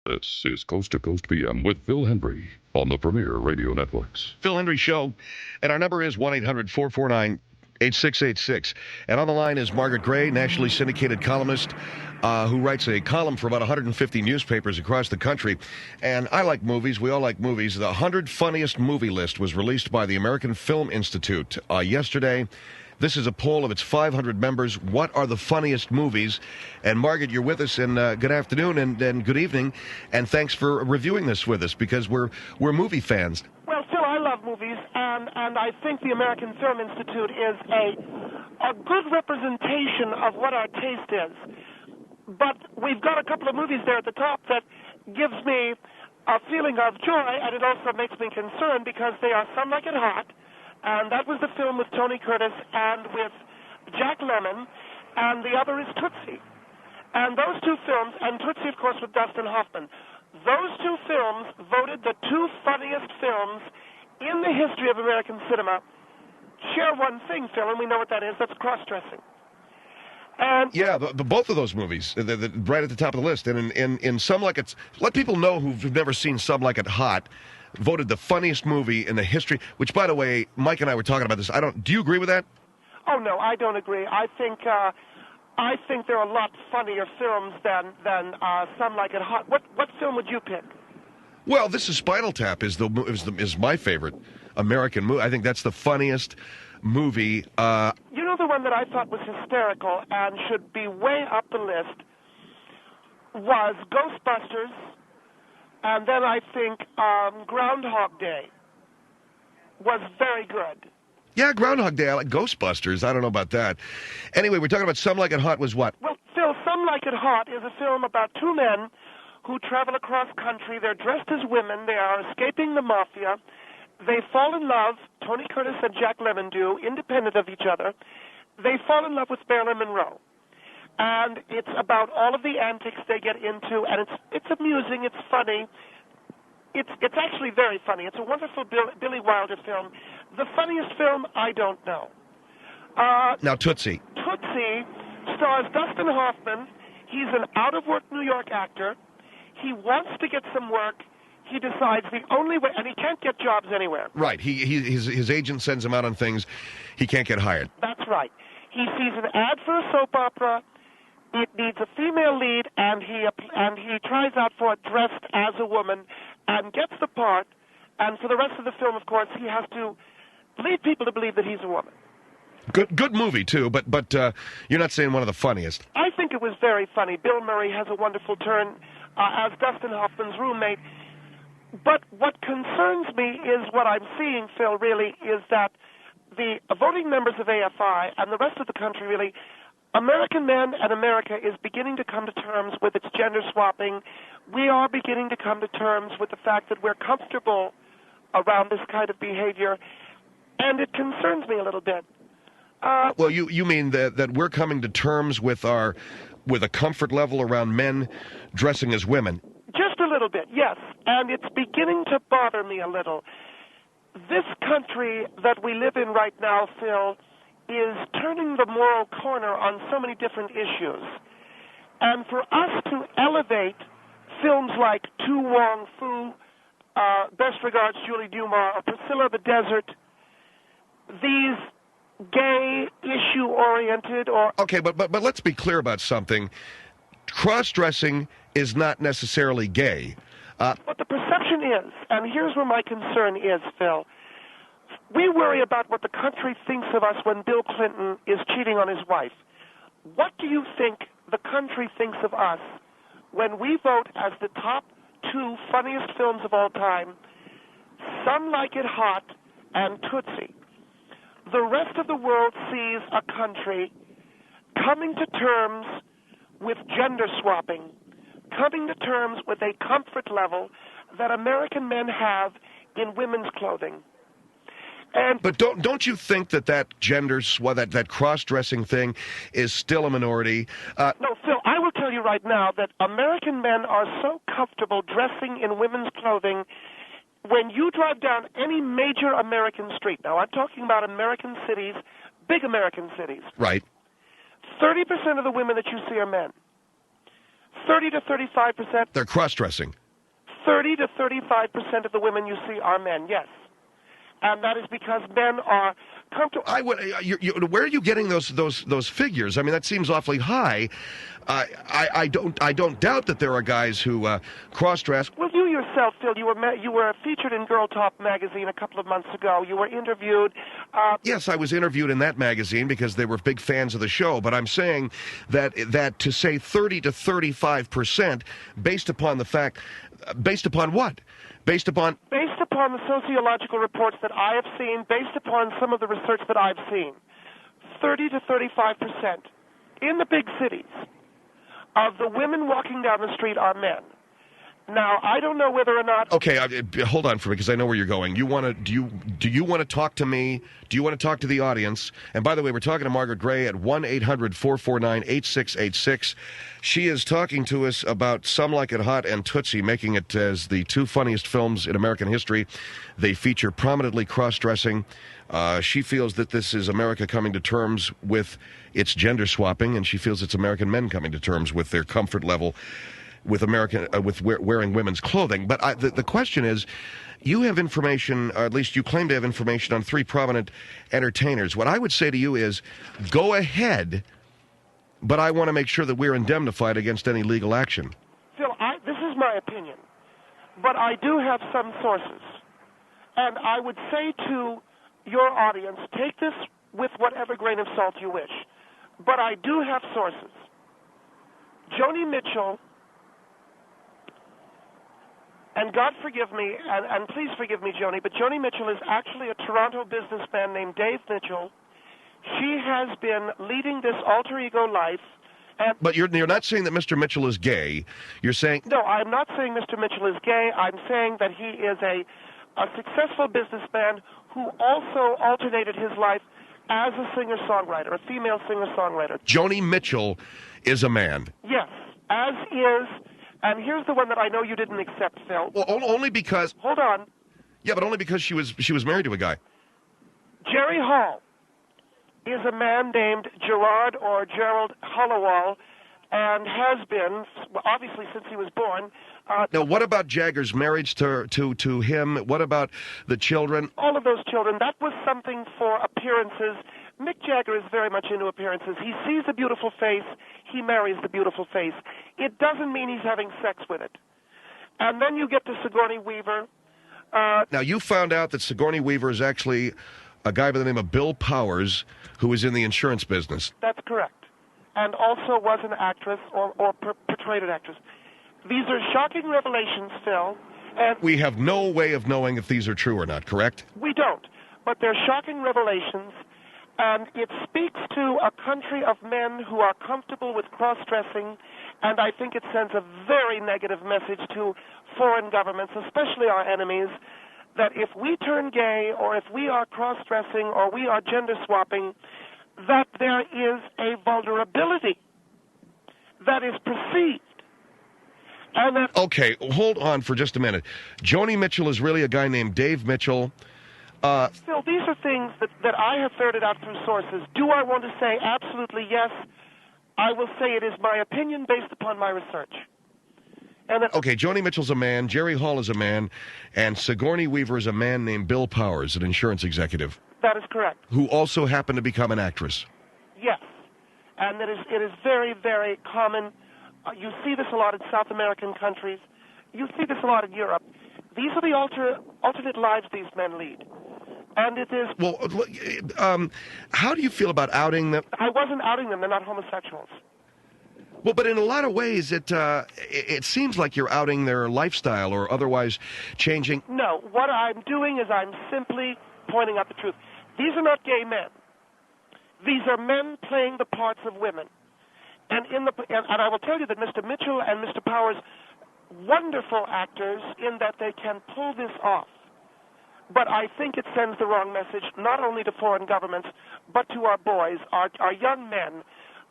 This is Coast to Coast PM with Phil Hendrie on the Premier Radio Networks. Phil Hendrie Show, and our number is 1-800-449-8686. And on the line is Margaret Gray, nationally syndicated columnist who writes a column for about 150 newspapers across the country. And I like movies. We all like movies. The 100 Funniest Movie List was released by the American Film Institute yesterday. This is a poll of its 500 members. What are the funniest movies? And Margaret, you're with us, and good afternoon and good evening, and thanks for reviewing this with us because we're movie fans. Well, Phil, I love movies, and I think the American Film Institute is a good representation of what our taste is. But we've got a couple of movies there at the top that gives me a feeling of joy, and it also makes me concerned because they are Some Like It Hot. And that was the film with Tony Curtis and with Jack Lemmon, and the other is Tootsie. And those two films, and Tootsie, of course, with Dustin Hoffman, those two films voted the two funniest films in the history of American cinema. Share one thing, Phil, and we know what that is. That's cross-dressing. And yeah, both of those movies, they're right at the top of the list. And in Some Like It, let people know who've never seen Some Like It Hot, voted the funniest movie in the history, which, by the way, Mike and I were talking about this. Do you agree with that? Oh, no, I don't agree. I think there are a lot funnier films than Some Like It Hot. What film would you pick? Well, this is Spinal Tap is my favorite American movie. I think that's the funniest movie. You know, the one that I thought was hysterical and should be way up the list was Ghostbusters. And then I think Groundhog Day was very good. Yeah, Groundhog Day. I like Ghostbusters. I don't know about that. Anyway, we're talking about Some Like It Hot was what? Well, Phil, Some Like It Hot is a film about two men who travel across country. They're dressed as women. They are escaping the mafia. They fall in love. Tony Curtis and Jack Lemmon do, independent of each other. They fall in love with Marilyn Monroe. And it's about all of the antics they get into, and it's amusing, it's funny. It's actually very funny. It's a wonderful Billy Wilder film. The funniest film, I don't know. Now, Tootsie. Tootsie stars Dustin Hoffman. He's an out-of-work New York actor. He wants to get some work. He decides the only way, and he can't get jobs anywhere. Right. His agent sends him out on things. He can't get hired. That's right. He sees an ad for a soap opera. It needs a female lead, and he tries out for it dressed as a woman and gets the part. And for the rest of the film, of course, he has to lead people to believe that he's a woman. Good movie, too, but you're not saying one of the funniest. I think it was very funny. Bill Murray has a wonderful turn as Dustin Hoffman's roommate. But what concerns me is what I'm seeing, Phil, really, is that the voting members of AFI and the rest of the country, really, American men and America is beginning to come to terms with its gender swapping. We are beginning to come to terms with the fact that we're comfortable around this kind of behavior, and it concerns me a little bit. Well, you mean that we're coming to terms with a comfort level around men dressing as women? Just a little bit, yes, and it's beginning to bother me a little. This country that we live in right now, Phil, is turning the moral corner on so many different issues. And for us to elevate films like Tu Wong Fu, Best Regards, Julie Dumas, or Priscilla the Desert, these gay, issue-oriented or... Okay, but let's be clear about something. Cross-dressing is not necessarily gay. What the perception is, and here's where my concern is, Phil. We worry about what the country thinks of us when Bill Clinton is cheating on his wife. What do you think the country thinks of us when we vote as the top two funniest films of all time, Some Like It Hot and Tootsie? The rest of the world sees a country coming to terms with gender swapping, coming to terms with a comfort level that American men have in women's clothing. But don't you think that that cross-dressing thing is still a minority? No, Phil, I will tell you right now that American men are so comfortable dressing in women's clothing. When you drive down any major American street, now I'm talking about American cities, big American cities. Right. 30% of the women that you see are men. 30 to 35%. They're cross-dressing. 30 to 35% of the women you see are men, yes. And that is because men are comfortable. Where are you getting those figures? I mean, that seems awfully high. I don't doubt that there are guys who cross-dress. Well, you yourself, Phil, you were featured in Girl Talk magazine a couple of months ago. You were interviewed. Yes, I was interviewed in that magazine because they were big fans of the show. But I'm saying that to say 30 to 35%, based upon the fact, based upon what? Based upon the sociological reports that I have seen, based upon some of the research that I've seen, 30 to 35% in the big cities of the women walking down the street are men. Now, I don't know whether or not... Okay, hold on for me, because I know where you're going. Do you want to talk to me? Do you want to talk to the audience? And by the way, we're talking to Margaret Gray at 1-800-449-8686. She is talking to us about Some Like It Hot and Tootsie, making it as the two funniest films in American history. They feature prominently cross-dressing. She feels that this is America coming to terms with its gender swapping, and she feels it's American men coming to terms with their comfort level with wearing women's clothing. But the question is, you have information, or at least you claim to have information on three prominent entertainers. What I would say to you is, go ahead, but I want to make sure that we're indemnified against any legal action. Phil, this is my opinion, but I do have some sources. And I would say to your audience, take this with whatever grain of salt you wish. But I do have sources. Joni Mitchell, and God forgive me, and please forgive me, Joni, but Joni Mitchell is actually a Toronto businessman named Dave Mitchell. She has been leading this alter ego life. But you're not saying that Mr. Mitchell is gay. You're saying... No, I'm not saying Mr. Mitchell is gay. I'm saying that he is a successful businessman who also alternated his life as a singer-songwriter, a female singer-songwriter. Joni Mitchell is a man. Yes, as is... And here's the one that I know you didn't accept, Phil. Well, only because... Hold on. Yeah, but only because she was married to a guy. Jerry Hall is a man named Gerard or Gerald Hollowell, and has been, obviously, since he was born. Now, what about Jagger's marriage to him? What about the children? All of those children. That was something for appearances. Mick Jagger is very much into appearances. He sees a beautiful face, he marries the beautiful face. It doesn't mean he's having sex with it. And then you get to Sigourney Weaver. Now, you found out that Sigourney Weaver is actually a guy by the name of Bill Powers, who is in the insurance business. That's correct. And also was an actress or portrayed an actress. These are shocking revelations, Phil. And we have no way of knowing if these are true or not, correct? We don't. But they're shocking revelations. And it speaks to a country of men who are comfortable with cross-dressing, and I think it sends a very negative message to foreign governments, especially our enemies, that if we turn gay or if we are cross-dressing or we are gender-swapping, that there is a vulnerability that is perceived. And that... Okay, hold on for just a minute. Joni Mitchell is really a guy named Dave Mitchell. Still, these are things that I have ferreted out through sources. Do I want to say absolutely yes? I will say it is my opinion based upon my research. And okay, Joni Mitchell's a man, Jerry Hall is a man, and Sigourney Weaver is a man named Bill Powers, an insurance executive. That is correct. Who also happened to become an actress. Yes. And it is very, very common. You see this a lot in South American countries. You see this a lot in Europe. These are the alternate lives these men lead. And it is... Well, how do you feel about outing them? I wasn't outing them. They're not homosexuals. Well, but in a lot of ways, it seems like you're outing their lifestyle or otherwise changing... No, what I'm doing is I'm simply pointing out the truth. These are not gay men. These are men playing the parts of women. And I will tell you that Mr. Mitchell and Mr. Powers, wonderful actors in that they can pull this off. But I think it sends the wrong message, not only to foreign governments, but to our boys, our young men.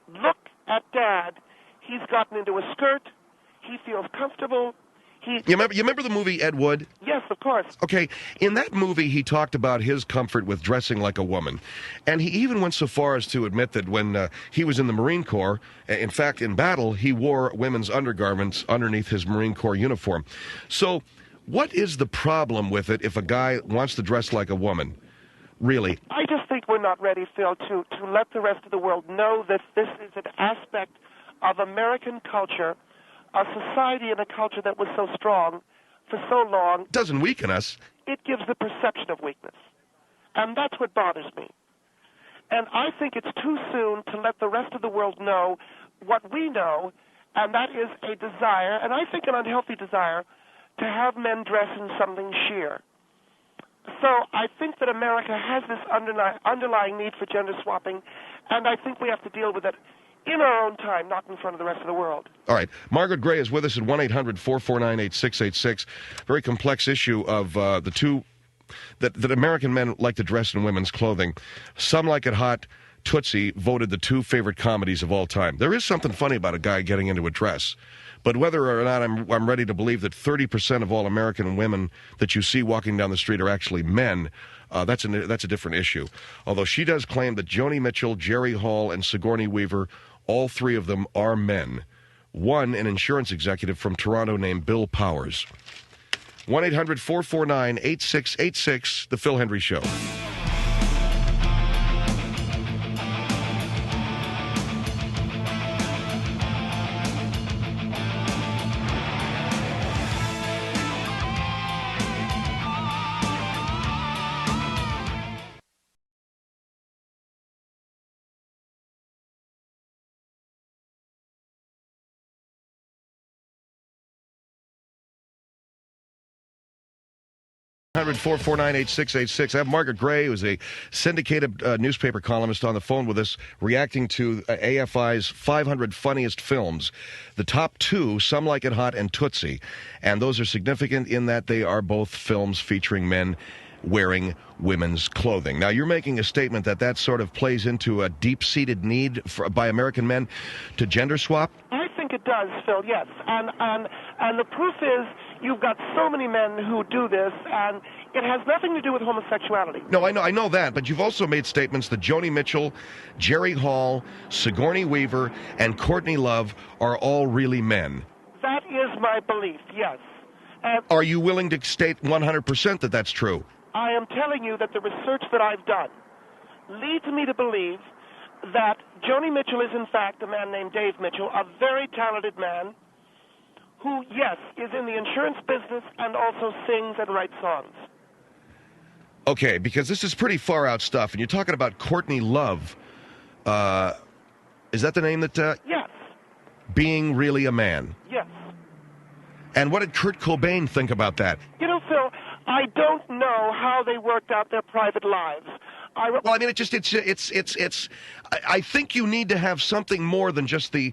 Look at Dad. He's gotten into a skirt. He feels comfortable. You remember the movie Ed Wood? Yes, of course. Okay, in that movie, he talked about his comfort with dressing like a woman. And he even went so far as to admit that when he was in the Marine Corps, in fact, in battle, he wore women's undergarments underneath his Marine Corps uniform. So what is the problem with it if a guy wants to dress like a woman? Really? I just think we're not ready, Phil, to let the rest of the world know that this is an aspect of American culture, a society and a culture that was so strong for so long. It doesn't weaken us. It gives the perception of weakness. And that's what bothers me. And I think it's too soon to let the rest of the world know what we know, and that is a desire, and I think an unhealthy desire, to have men dress in something sheer. So I think that America has this underlying need for gender swapping, and I think we have to deal with it in our own time, not in front of the rest of the world. All right. Margaret Gray is with us at 1-800-449-8686. Very complex issue of the two that American men like to dress in women's clothing. Some Like It Hot, Tootsie voted the two favorite comedies of all time. There is something funny about a guy getting into a dress. But whether or not I'm ready to believe that 30% of all American women that you see walking down the street are actually men, that's a different issue. Although she does claim that Joni Mitchell, Jerry Hall, and Sigourney Weaver, all three of them are men. One, an insurance executive from Toronto named Bill Powers. 1-800-449-8686, The Phil Hendrie Show. I have Margaret Gray, who's a syndicated newspaper columnist, on the phone with us, reacting to AFI's 500 funniest films. The top two, Some Like It Hot and Tootsie. And those are significant in that they are both films featuring men wearing women's clothing. Now, you're making a statement that sort of plays into a deep-seated need by American men to gender swap? I think it does, Phil, yes. And the proof is you've got so many men who do this, and it has nothing to do with homosexuality. No, I know that, but you've also made statements that Joni Mitchell, Jerry Hall, Sigourney Weaver, and Courtney Love are all really men. That is my belief, yes. Are you willing to state 100% that that's true? I am telling you that the research that I've done leads me to believe that Joni Mitchell is, in fact, a man named Dave Mitchell, a very talented man who, yes, is in the insurance business and also sings and writes songs. Okay, because this is pretty far out stuff, and you're talking about Courtney Love. Is that the name that... Yes. Being really a man? Yes. And what did Kurt Cobain think about that? You know, Phil, I don't know how they worked out their private lives. Well, I mean, I think you need to have something more than just the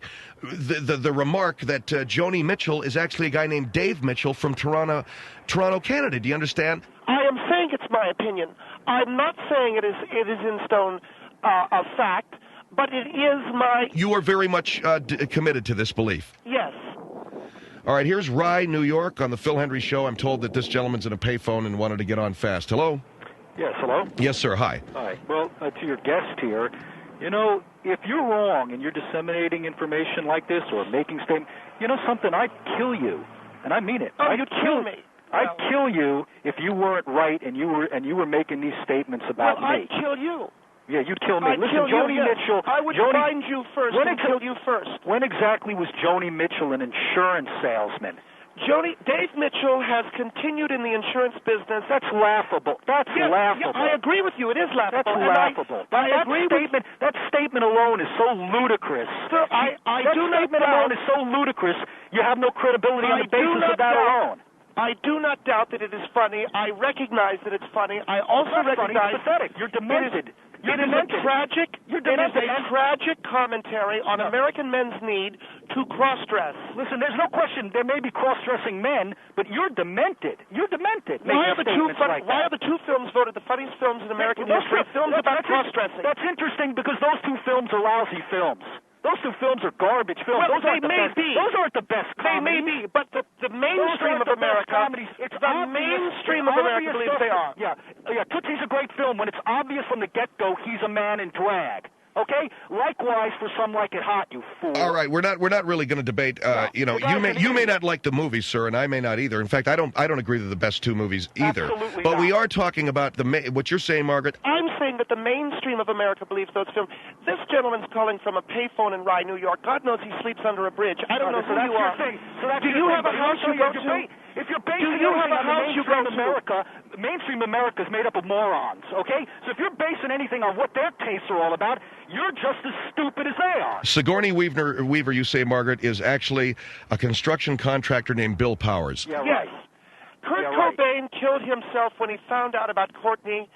remark that Joni Mitchell is actually a guy named Dave Mitchell from Toronto, Canada. Do you understand? I am saying it's my opinion. I'm not saying it is in stone a fact, but it is my... You are very much committed to this belief. Yes. All right, here's Rye, New York, on the Phil Hendrie Show. I'm told that this gentleman's in a payphone and wanted to get on fast. Hello? Yes, hello? Yes, sir. Hi. Hi. Well, to your guest here, you know, if you're wrong and you're disseminating information like this or making statements, you know something, I'd kill you. And I mean it. Oh, you'd kill me. I'd kill you if you weren't right and you were making these statements about me. I'd kill you. Yeah, you'd kill me. I'd Listen, kill Joni you, yes. Mitchell... I would find you first and kill you first. When exactly was Joni Mitchell an insurance salesman? Dave Mitchell has continued in the insurance business. That's laughable. That's laughable. Yeah, I agree with you. It is laughable. That's laughable. That statement alone is so ludicrous. Sir, that statement alone is so ludicrous, you have no credibility on the basis of that alone. I do not doubt that it is funny. I recognize that it's funny. I also recognize... It's pathetic. You're demented. It is a tragic commentary on American men's need to cross-dress. Listen, there's no question there may be cross-dressing men, but you're demented. You're demented. Why are the two films voted the funniest films in American history? Films about cross-dressing. That's interesting because those two films are lousy films. Those two films are garbage films. Well, those aren't the best comedies. They may be, but the mainstream of America, It's the obvious, mainstream of America believes they are. Yeah, Tootsie's a great film when it's obvious from the get-go he's a man in drag. Okay. Likewise for Some Like It Hot, you fool. All right, we're not really going to debate. You may not like the movie, sir, and I may not either. In fact, I don't agree they're the best two movies either. Absolutely but not. we are talking about what you're saying, Margaret. I'm saying that the mainstream of America believes those films. This gentleman's calling from a payphone in Rye, New York. God knows he sleeps under a bridge. I don't know who you are. Do you have a house you go to? If you're basing Do you have anything a on house you go to? mainstream America is made up of morons, okay? So if you're basing anything on what their tastes are all about, you're just as stupid as they are. Sigourney Weaver, you say, Margaret, is actually a construction contractor named Bill Powers. Yeah, Yes. right. Kurt right. Cobain killed himself when he found out about Courtney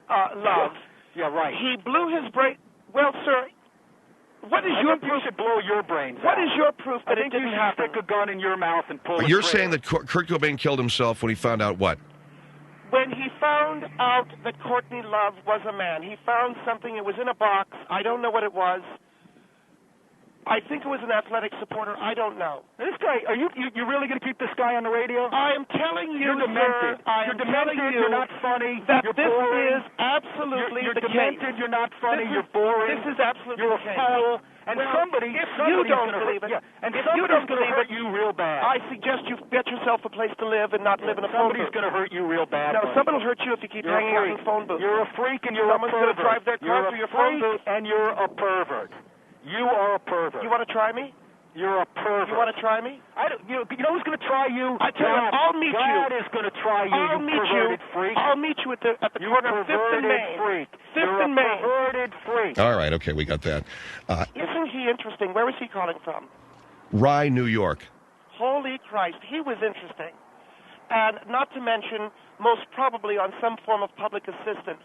Love. Yeah, right. He blew his brain. Well, sir, what is your You proof? should blow your brains What out. is your proof that I think it didn't you should happen? stick a gun in your mouth and pull the You're trigger. saying that Kurt Cobain killed himself when he found out what? When he found out that Courtney Love was a man, he found something. It was in a box. I don't know what it was. I think it was an athletic supporter. I don't know. This guy, are you really going to keep this guy on the radio? I am telling you, You're demented. sir, I am You're telling demented. you You're not funny. that You're this boring. is absolutely You're the demented. case. You're not funny. This you're boring. This is absolutely You're the case. a fool. And Well, somebody's if you don't gonna believe hurt, it, yeah, and if you somebody's don't going to believe hurt it, you real bad. I suggest you get yourself a place to live and not live in a phone Somebody's booth. going to hurt you real bad. No, buddy. someone will hurt you if you keep You're hanging a out freak. in phone booths. You're a freak and you're Someone's a gonna pervert. drive their car You're through a your phone freak booth. and you're a pervert. You are a pervert. You want to try me? You're a pervert. You want to try me? You know who's going to try you? I tell you what, I'll meet you. God is going to try you, I'll you meet you. perverted freak. I'll meet you at the You corner of 5th and perverted Main. freak. 5th You're and a Main. perverted freak. All right, okay, we got that. Isn't he interesting? Where was he calling from? Rye, New York. Holy Christ, he was interesting. And not to mention, most probably on some form of public assistance.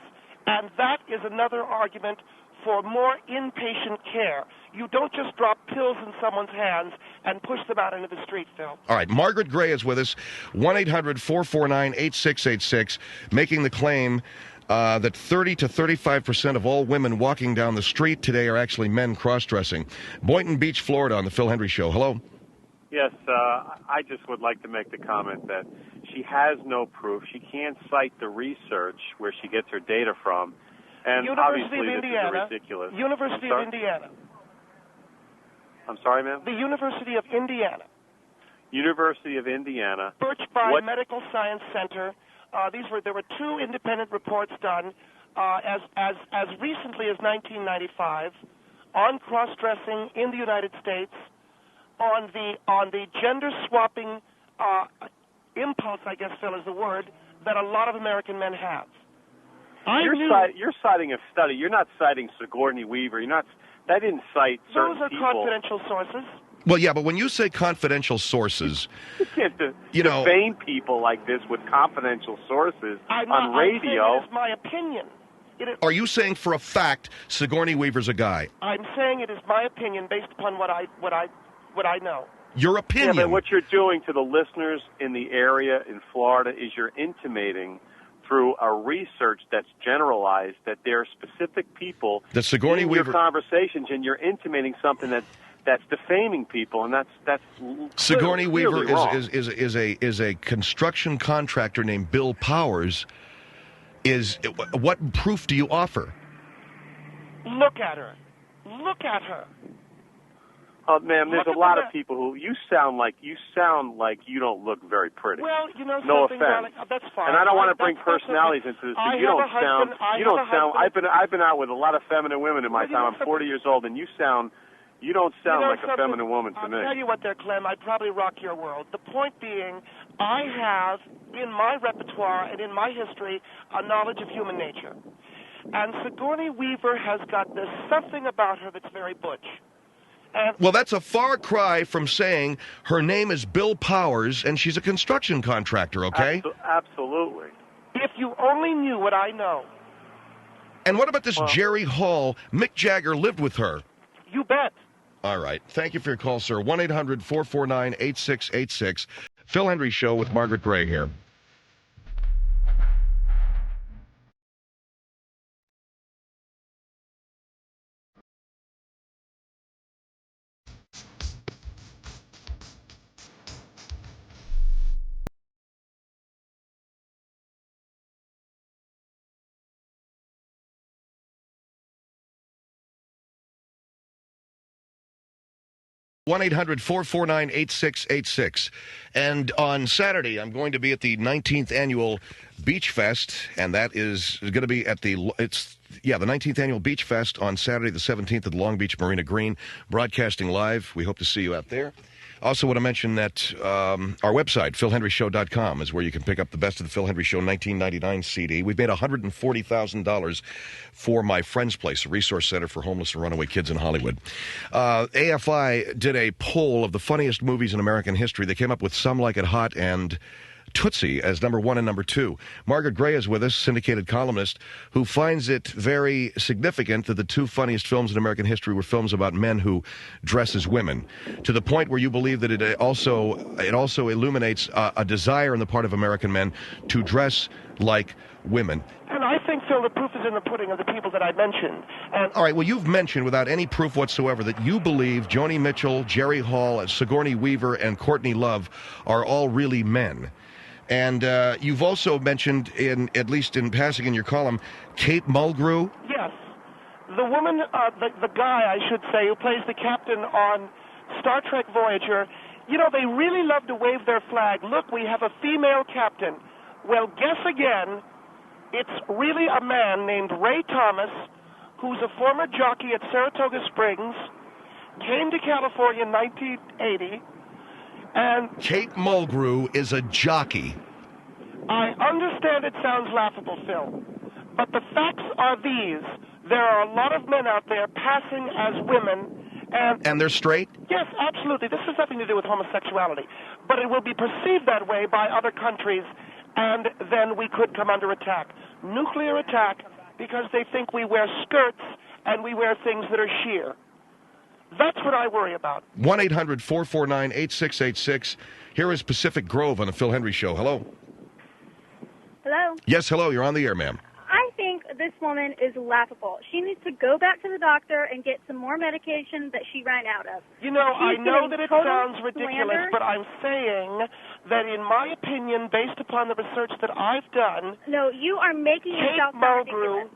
And that is another argument for more inpatient care. You don't just drop pills in someone's hands and push them out into the street, Phil. All right, Margaret Gray is with us, 1-800-449-8686, making the claim that 30 to 35% of all women walking down the street today are actually men cross-dressing. Boynton Beach, Florida, on the Phil Hendrie Show. Hello. Yes, I just would like to make the comment that she has no proof. She can't cite the research where she gets her data from. And University obviously of this Indiana. is ridiculous. University of Indiana. I'm sorry, ma'am? The University of Indiana. University of Indiana. Birch Bayh What- Medical Science Center. There were two independent reports done as recently as 1995 on cross-dressing in the United States, on the gender swapping impulse, I guess, Phil, is the word, that a lot of American men have. You're citing a study. You're not citing Sigourney Weaver. That didn't cite certain Those are people. confidential sources. Well, yeah, but when you say confidential sources, You can't defame people like this with confidential sources on radio. I'm saying it is my opinion. are you saying for a fact Sigourney Weaver's a guy? I'm saying it is my opinion based upon what I know. Your opinion. Yeah, but what you're doing to the listeners in the area in Florida is you're intimating through a research that's generalized that there are specific people that Sigourney in Weaver your conversations, and you're intimating something that's defaming people, and that's Sigourney clearly Weaver wrong. is a construction contractor named Bill Powers. What proof do you offer? Look at her. Look at her. Ma'am, there's Look a at lot the- of people who you sound like you don't look very pretty. Well, you know No something, offense. darling, that's fine. And I don't want to That's- bring that's personalities okay. into this. I But you have don't a husband. sound. I You have don't a sound. husband. I've been out with a lot of feminine women in my Well, you time. know I'm something- 40 years old, and you don't sound like a feminine woman to I'll me. tell you what there, Clem, I'd probably rock your world. The point being, I have in my repertoire and in my history a knowledge of human nature. And Sigourney Weaver has got this something about her that's very butch. And Well, that's a far cry from saying her name is Bill Powers and she's a construction contractor, okay? Absolutely. if you only knew what I know, And what about this Jerry Hall? Mick Jagger lived with her. you bet. All right. Thank you for your call, sir. 1-800-449-8686. Phil Hendrie Show with Margaret Gray here. 1-800-449-8686. And on Saturday, I'm going to be at the 19th Annual Beach Fest, and that is going to be at the 19th Annual Beach Fest on Saturday the 17th at the Long Beach Marina Green, broadcasting live. We hope to see you out there. Also want to mention that our website, philhendryshow.com, is where you can pick up the Best of the Phil Hendrie Show 1999 CD. We've made $140,000 for My Friend's Place, a resource center for homeless and runaway kids in Hollywood. AFI did a poll of the funniest movies in American history. They came up with Some Like It Hot and Tootsie as number 1 and number 2. Margaret Gray is with us, syndicated columnist, who finds it very significant that the two funniest films in American history were films about men who dress as women, to the point where you believe that it also illuminates a desire on the part of American men to dress like women. And I think, Phil, the proof is in the pudding of the people that I mentioned. And all right, well, you've mentioned without any proof whatsoever that you believe Joni Mitchell, Jerry Hall, Sigourney Weaver, and Courtney Love are all really men. And you've also mentioned, at least in passing in your column, Kate Mulgrew. Yes. The woman, the guy, I should say, who plays the captain on Star Trek Voyager, you know, they really love to wave their flag. Look, we have a female captain. Well, guess again, it's really a man named Ray Thomas, who's a former jockey at Saratoga Springs, came to California in 1980, and Kate Mulgrew is a jockey. I understand it sounds laughable, Phil, but the facts are these. There are a lot of men out there passing as women, and they're straight? Yes, absolutely. This has nothing to do with homosexuality, but it will be perceived that way by other countries, and then we could come under attack. Nuclear attack, because they think we wear skirts and we wear things that are sheer. That's what I worry about. 1-800-449-8686. Here is Pacific Grove on the Phil Hendrie Show. Hello. Hello? Yes, hello. You're on the air, ma'am. I think this woman is laughable. She needs to go back to the doctor and get some more medication that she ran out of. You know, I know that it sounds ridiculous, slander. but I'm saying that in my opinion, based upon the research that I've done... No, you are making Kate yourself sound ridiculous.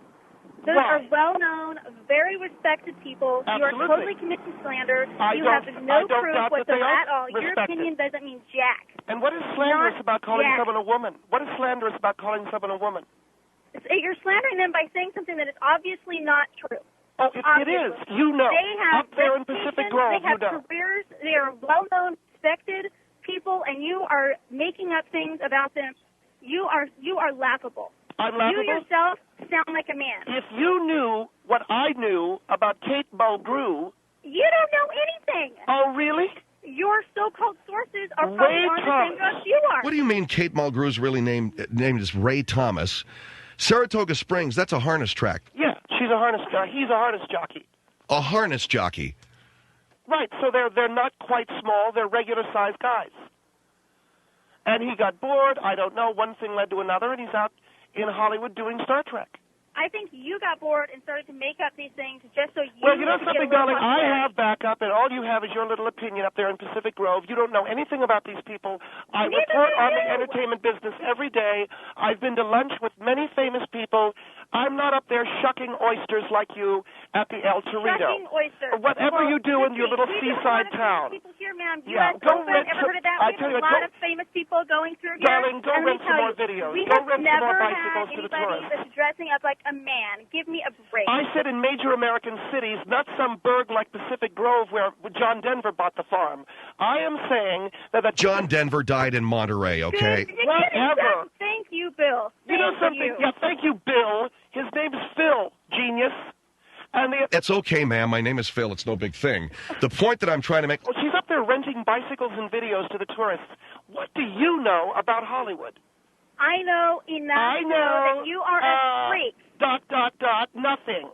Those are well-known, very respected people. Absolutely. You are totally committing slander. You have no proof whatsoever at all. Your opinion doesn't mean jack. And what is slanderous about calling jack. someone a woman? What is slanderous about calling someone a woman? You're slandering them by saying something that is obviously not true. Oh, it is. You know. They have up there in Pacific Grove, they have you know. careers. They are well-known, respected people, and you are making up things about them. You are laughable. I'm laughable? You yourself sound like a man. If you knew what I knew about Kate Mulgrew... You don't know anything. Oh, really? Your so-called sources are probably on the same drugs you are. What do you mean Kate Mulgrew's really named as Ray Thomas? Saratoga Springs, that's a harness track. Yeah, he's a harness jockey. A harness jockey. Right, so they're not quite small, they're regular-sized guys. And he got bored, I don't know, one thing led to another, and he's out in Hollywood doing Star Trek. I think you got bored and started to make up these things just so you... Well, you know something, darling? I have backup, and all you have is your little opinion up there in Pacific Grove. You don't know anything about these people. I report on the entertainment business every day. I've been to lunch with many famous people. I'm not up there shucking oysters like you at the El Torito. Shucking oysters. Whatever you do in your little seaside town. People here, ma'am. Yeah, go rent ever heard of that? I tell you, a lot of famous people going through here. Darling, go rent some more videos. We go have rent some never more bicycles had to the anybody tourists. that's dressing up like a man. Give me a break. I said in major American cities, not some burg like Pacific Grove where John Denver bought the farm. I am saying that... John Denver died in Monterey, okay? Whatever. Thank you, Bill. You know something? Yeah, thank you, Bill. His name's Phil, genius. And It's okay, ma'am. My name is Phil. It's no big thing. The point that I'm trying to make... Well, she's up there renting bicycles and videos to the tourists. What do you know about Hollywood? I know enough to know that you are a freak. ... Nothing.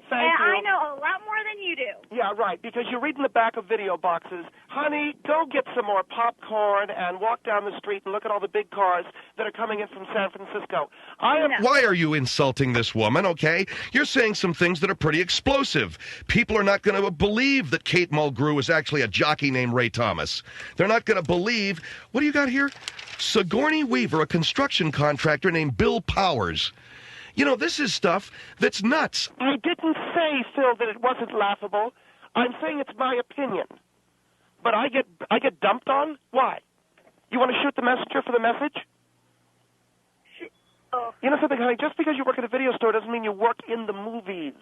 Thank you. I know a lot more than you do. Yeah, right, because you read in the back of video boxes, honey, go get some more popcorn and walk down the street and look at all the big cars that are coming in from San Francisco. Why are you insulting this woman, okay? You're saying some things that are pretty explosive. People are not going to believe that Kate Mulgrew is actually a jockey named Ray Thomas. They're not going to believe... What do you got here? Sigourney Weaver, a construction contractor named Bill Powers. You know, this is stuff that's nuts. I didn't say, Phil, that it wasn't laughable. I'm saying it's my opinion. But I get dumped on? Why? You want to shoot the messenger for the message? Oh. You know something, honey? Just because you work at a video store doesn't mean you work in the movies.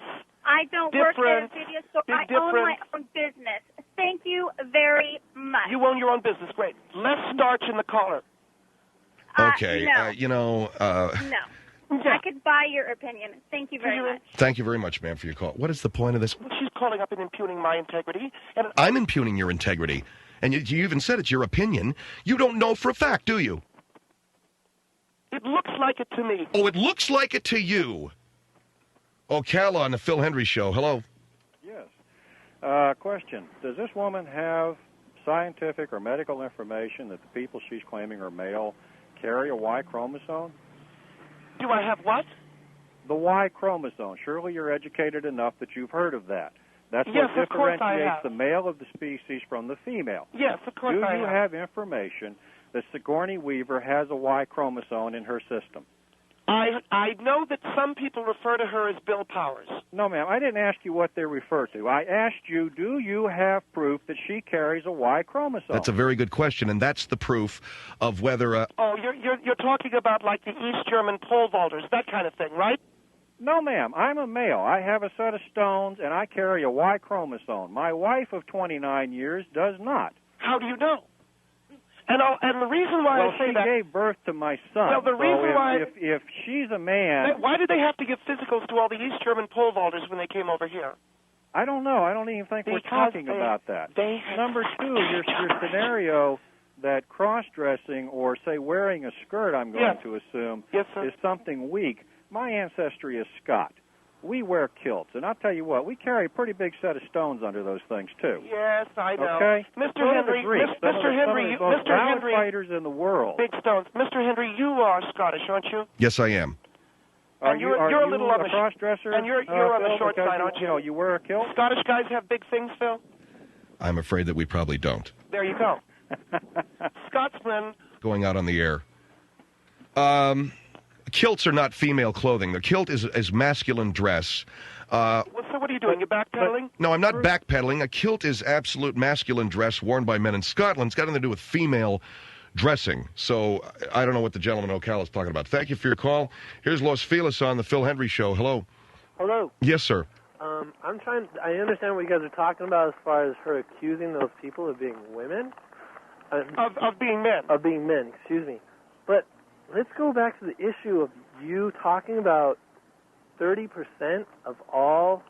I don't work at a video store. I own my own business. Thank you very much. You own your own business. Great. Less starch in the collar. Okay. No. No. I could buy your opinion. Thank you very much. Thank you very much, ma'am, for your call. What is the point of this? Well, she's calling up and impugning my integrity. And I'm impugning your integrity. And you even said it's your opinion. You don't know for a fact, do you? It looks like it to me. Oh, it looks like it to you. Oh, Cal on the Phil Hendrie Show. Hello. Yes. Question. Does this woman have scientific or medical information that the people she's claiming are male carry a Y chromosome? Do I have what? The Y chromosome. Surely you're educated enough that you've heard of that. That's yes, what of course I differentiates have. the male of the species from the female. Yes, of course I have. Do you have information that Sigourney Weaver has a Y chromosome in her system? I know that some people refer to her as Bill Powers. No, ma'am. I didn't ask you what they refer to. I asked you, do you have proof that she carries a Y chromosome? That's a very good question, and that's the proof of whether... Oh, you're talking about like the East German pole vaulters, that kind of thing, right? No, ma'am. I'm a male. I have a set of stones, and I carry a Y chromosome. My wife of 29 years does not. How do you know? And the reason why I say that... Well, she gave birth to my son. Well, the reason why... If she's a man... Why did they have to give physicals to all the East German pole vaulters when they came over here? I don't know. I don't even think we're talking about that. Number two, your scenario that cross-dressing or, say, wearing a skirt, I'm going to assume, is something weak. My ancestry is Scot. We wear kilts, and I'll tell you what, we carry a pretty big set of stones under those things, too. Yes, I know. Okay? Mr. Hendrie, Mr. Hendrie, fighters in the world. Big stones. Mr. Hendrie, you are Scottish, aren't you? Yes, I am. And you're a little on the cross-dresser? And you're on the short side, aren't you? You know, you wear a kilt? Scottish guys have big things, Phil? I'm afraid that we probably don't. There you go. Scotsmen. Going out on the air. Kilts are not female clothing. The kilt is masculine dress. So what are you doing? You're backpedaling? No, I'm not backpedaling. A kilt is absolute masculine dress worn by men in Scotland. It's got nothing to do with female dressing. So I don't know what the gentleman O'Cal is talking about. Thank you for your call. Here's Los Feliz on the Phil Hendrie Show. Hello. Hello. Yes, sir. I understand what you guys are talking about as far as her accusing those people of being women. Of being men. Of being men, excuse me. But let's go back to the issue of you talking about 30% of all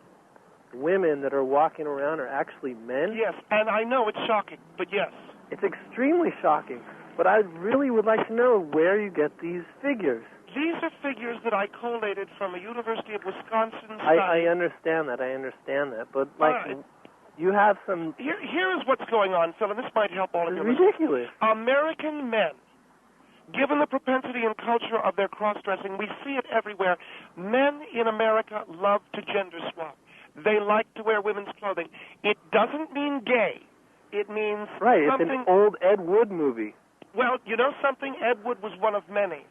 women that are walking around are actually men. Yes, and I know it's shocking, but yes. It's extremely shocking, but I really would like to know where you get these figures. These are figures that I collated from a University of Wisconsin study. I understand that, but you have some... Here is what's going on, Phil, and this might help all of you. It's ridiculous. American men, given the propensity and culture of their cross-dressing, we see it everywhere. Men in America love to gender swap. They like to wear women's clothing. It doesn't mean gay. It means right, something... it's an old Ed Wood movie. Well, you know something? Ed Wood was one of many.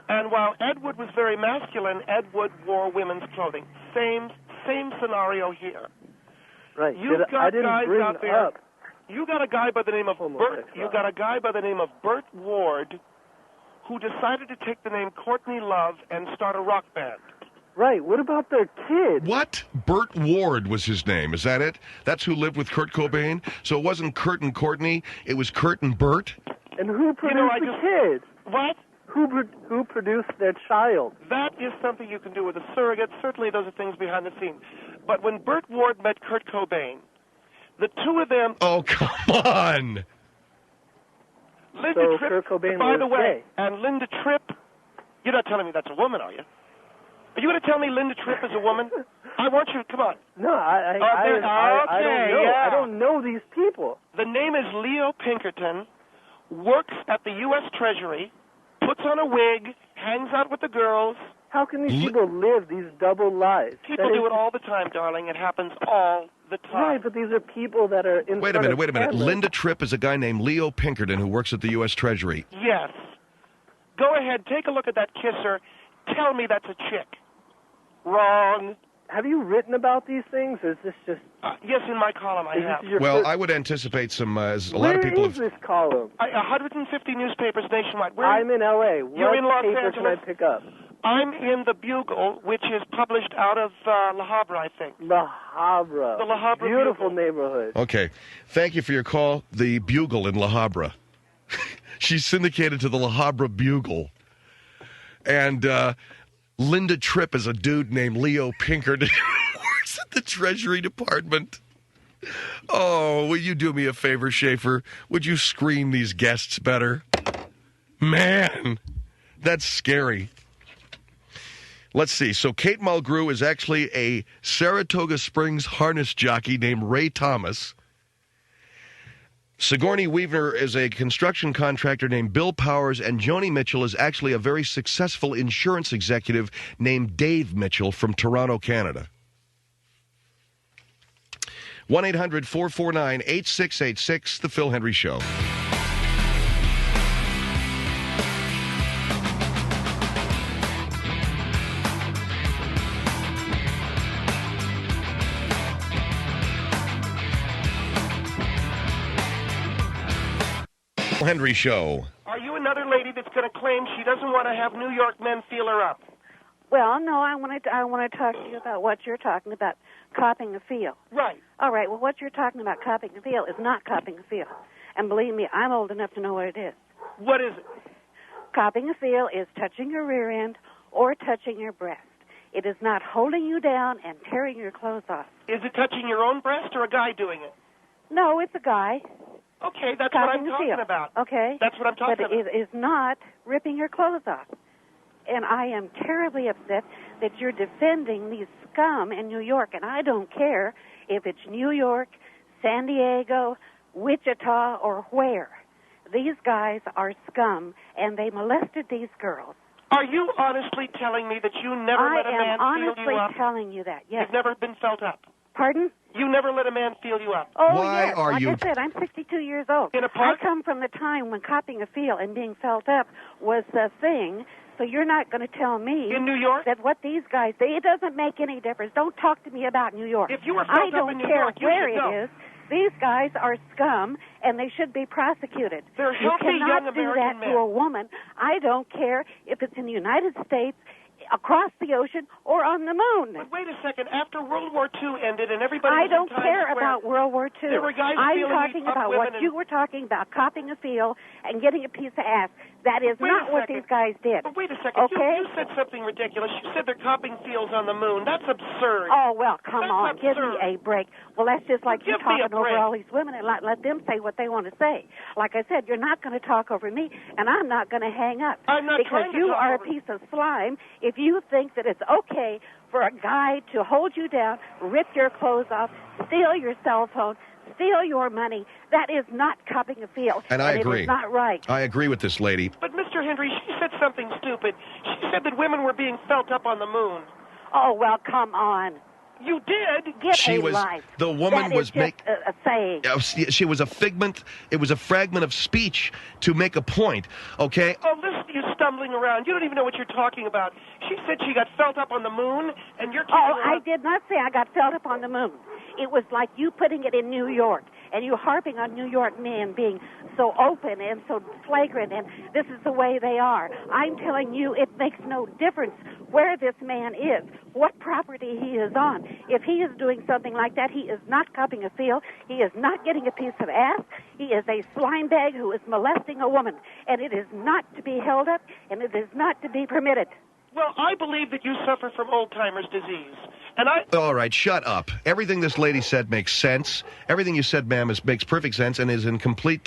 And while Ed Wood was very masculine, Ed Wood wore women's clothing. Same scenario here. Right. I didn't bring out there. Up. You got a guy by the name of Burt. You got a guy by the name of Burt Ward, who decided to take the name Courtney Love and start a rock band. Right. What about their kids? What? Burt Ward was his name. Is that it? That's who lived with Kurt Cobain? So it wasn't Kurt and Courtney. It was Kurt and Burt? And who produced the kids? What? Who produced their child? That is something you can do with a surrogate. Certainly those are things behind the scenes. But when Burt Ward met Kurt Cobain, the two of them... Oh, come on! Linda Tripp, Kurt Cobain by was the way, gay. and Linda Tripp... You're not telling me that's a woman, are you? Are you going to tell me Linda Tripp is a woman? I want you... Come on. No, I don't know. Yeah. I don't know these people. The name is Leo Pinkerton, works at the U.S. Treasury, puts on a wig, hangs out with the girls. How can these people live these double lives? People do it all the time, darling. It happens all the time. Right, but these are people that are in Wait a minute. Linda Tripp is a guy named Leo Pinkerton who works at the U.S. Treasury. Yes. Go ahead, take a look at that kisser. Tell me that's a chick. Wrong. have you written about these things, or is this just... yes, in my column I have. Well, I would anticipate some, a lot of people Where is this column? 150 newspapers nationwide. I'm in L.A. You're in Los paper Angeles. Can I pick up? I'm in the Bugle, which is published out of La Habra, I think. La Habra. The La Habra Beautiful Bugle. neighborhood. Okay. Thank you for your call. The Bugle in La Habra. She's syndicated to the La Habra Bugle. And Linda Tripp is a dude named Leo Pinkerton who works at the Treasury Department. Oh, will you do me a favor, Schaefer? Would you screen these guests better? Man, that's scary. Let's see. So Kate Mulgrew is actually a Saratoga Springs harness jockey named Ray Thomas. Sigourney Weaver is a construction contractor named Bill Powers, and Joni Mitchell is actually a very successful insurance executive named Dave Mitchell from Toronto, Canada. 1-800-449-8686, The Phil Hendrie Show. Hendrie Show. Are you another lady that's going to claim she doesn't want to have New York men feel her up? Well, no, I want to talk to you about what you're talking about, copping a feel. Right. All right, well, what you're talking about, copping a feel, is not copping a feel. And believe me, I'm old enough to know what it is. What is it? Copping a feel is touching your rear end or touching your breast. It is not holding you down and tearing your clothes off. Is it touching your own breast or a guy doing it? No, it's a guy. Okay, that's what I'm talking about. Okay? That's what I'm talking about. But it is not ripping your clothes off. And I am terribly upset that you're defending these scum in New York, and I don't care if it's New York, San Diego, Wichita, or where. These guys are scum, and they molested these girls. Are you honestly telling me that you never let a man feel you up? I am honestly telling you that, yes. You've never been felt up? Pardon? You never let a man feel you up? Oh, Why yes. are like you... I said, I'm 62 years old. In a park? I come from the time when copping a feel and being felt up was the thing, so you're not going to tell me... In New York? ...that what these guys... It doesn't make any difference. Don't talk to me about New York. If you were felt up in New York, you should know. I don't care where it is. These guys are scum, and they should be prosecuted. They're healthy young American men. You cannot do that to a woman. I don't care if it's in the United States, across the ocean, or on the moon. But wait a second. After World War II ended and everybody I was don't in Times care Square, about World War II. There were guys I'm talking about what you were talking about, copping a feel and getting a piece of ass. That is not what these guys did. But wait a second. Okay? You said something ridiculous. You said they're copping feels on the moon. That's absurd. Oh, well, come That's on. absurd. Give me a break. Well, that's just like you Give me a talking over break. all these women and let them say what they want to say. Like I said, you're not going to talk over me, and I'm not going to hang up. I'm not because trying to you talk are over a piece of slime if you think that it's okay for a guy to hold you down, rip your clothes off, steal your cell phone, steal your money. That is not copping a feel. And I agree. It is not right. I agree with this lady. But, Mr. Hendrie, she said something stupid. She said that women were being felt up on the moon. Oh, well, come on. You did? Get She a was life. the woman that was is just a saying. She was a figment. It was a fragment of speech to make a point. Okay. Oh, listen to you stumbling around. You don't even know what you're talking about. She said she got felt up on the moon, and you're keeping her I up. did not say I got felt up on the moon. It was like you putting it in New York, and you harping on New York men being so open and so flagrant, and this is the way they are. I'm telling you, it makes no difference where this man is, what property he is on. If he is doing something like that, he is not copping a feel. He is not getting a piece of ass. He is a slime bag who is molesting a woman, and it is not to be held up, and it is not to be permitted. Well, I believe that you suffer from old-timer's disease. And All right, shut up. Everything this lady said makes sense. Everything you said, ma'am, makes perfect sense and is in complete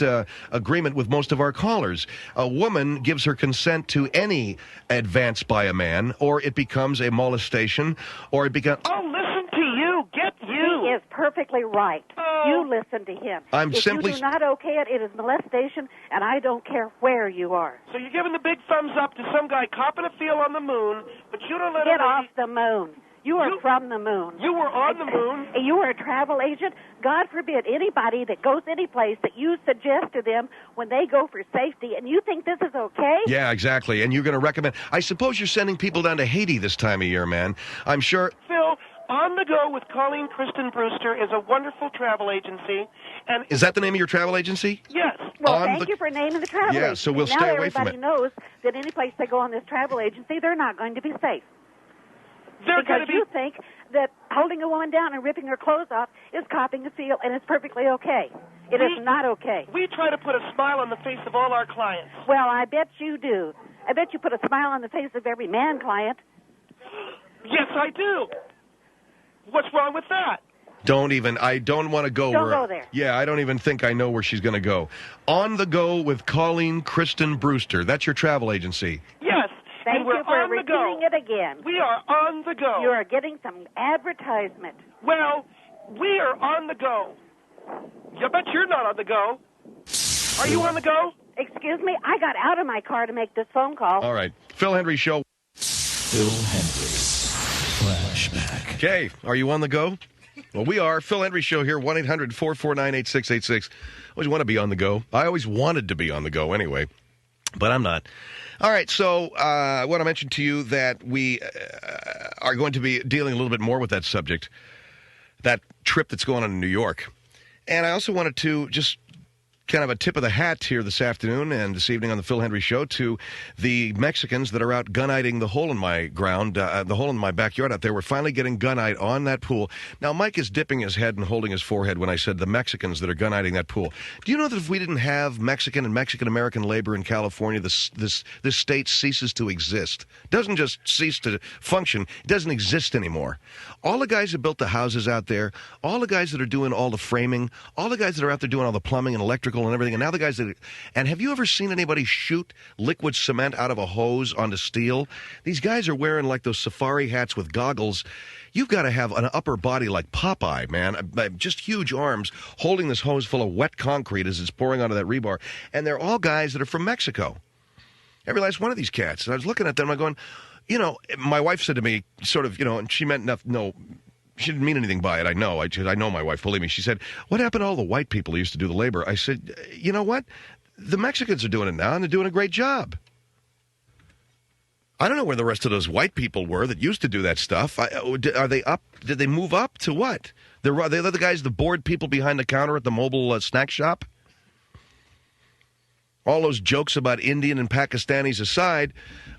agreement with most of our callers. A woman gives her consent to any advance by a man, or it becomes a molestation, or it becomes... Oh, listen to you. Get you. He is perfectly right. Oh. You listen to him. If you do not okay it, it is molestation, and I don't care where you are. So you're giving the big thumbs up to some guy copping a feel on the moon, but you don't let Get him... off the moon. You are from the moon. You were on the moon. You were a travel agent. God forbid anybody that goes any place that you suggest to them when they go for safety, and you think this is okay? Yeah, exactly. And you're going to recommend... I suppose you're sending people down to Haiti this time of year, man. I'm sure... Phil, I On the Go with Colleen Kristen Brewster is a wonderful travel agency. And is that the name of your travel agency? Yes. Well, thank you for naming the travel agency. Yeah, so we'll stay away from it. Now everybody knows that any place they go on this travel agency, they're not going to be safe. Because you think that holding a woman down and ripping her clothes off is copping a feel, and it's perfectly okay. It is not okay. We try to put a smile on the face of all our clients. Well, I bet you do. I bet you put a smile on the face of every man client. Yes, I do. What's wrong with that? I don't want to go Don't go there. Yeah, I don't even think I know where she's going to go. On the Go with Colleen Kristen Brewster. That's your travel agency. Yes. Thank you for repeating it again. We are on the go. You are getting some advertisement. Well, we are on the go. You bet you're not on the go. Are you on the go? Excuse me? I got out of my car to make this phone call. All right. Phil Hendrie Show. Phil Hendrie's Flashback. Okay, are you on the go? Well, we are. Phil Hendrie Show here, 1-800-449-8686. Always want to be on the go. I always wanted to be on the go anyway, but I'm not. All right, so I want to mention to you that we are going to be dealing a little bit more with that subject, that trip that's going on in New York. And I also wanted to just kind of a tip of the hat here this afternoon and this evening on the Phil Hendrie Show to the Mexicans that are out gun-eying the hole in my ground, the hole in my backyard out there. We're finally getting gun-eyed on that pool. Now, Mike is dipping his head and holding his forehead when I said the Mexicans that are gun-eying that pool. Do you know that if we didn't have Mexican and Mexican-American labor in California, this state ceases to exist? It doesn't just cease to function. It doesn't exist anymore. All the guys that built the houses out there, all the guys that are doing all the framing, all the guys that are out there doing all the plumbing and electrical and everything, and now the guys that... And have you ever seen anybody shoot liquid cement out of a hose onto steel? These guys are wearing like those safari hats with goggles. You've got to have an upper body like Popeye, man. Just huge arms holding this hose full of wet concrete as it's pouring onto that rebar. And they're all guys that are from Mexico. Every last one of these cats. And I was looking at them, I'm going, you know, my wife said to me, sort of, you know, and she meant no, she didn't mean anything by it. I know. I know my wife, believe me. She said, what happened to all the white people who used to do the labor? I said, you know what? The Mexicans are doing it now, and they're doing a great job. I don't know where the rest of those white people were that used to do that stuff. Are they up? Did they move up to what? They're the guys, the bored people behind the counter at the mobile snack shop? All those jokes about Indian and Pakistanis aside,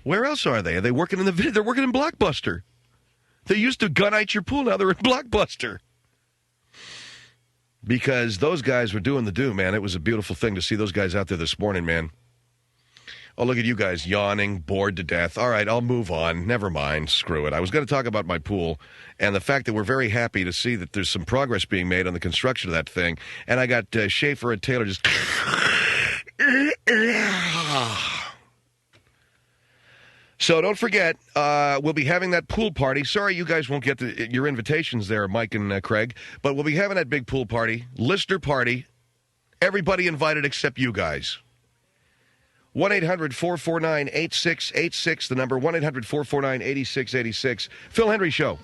where else are they? Are they working in the video? They're working in Blockbuster. They used to gun-ite your pool. Now they're in Blockbuster. Because those guys were doing the do, man. It was a beautiful thing to see those guys out there this morning, man. Oh, look at you guys yawning, bored to death. All right, I'll move on. Never mind. Screw it. I was going to talk about my pool and the fact that we're very happy to see that there's some progress being made on the construction of that thing. And I got Schaefer and Taylor just... So don't forget, we'll be having that pool party. Sorry you guys won't get your invitations there, Mike and Craig, but we'll be having that big pool party, listener party. Everybody invited except you guys. 1-800-449-8686, the number, 1-800-449-8686. Phil Hendrie Show.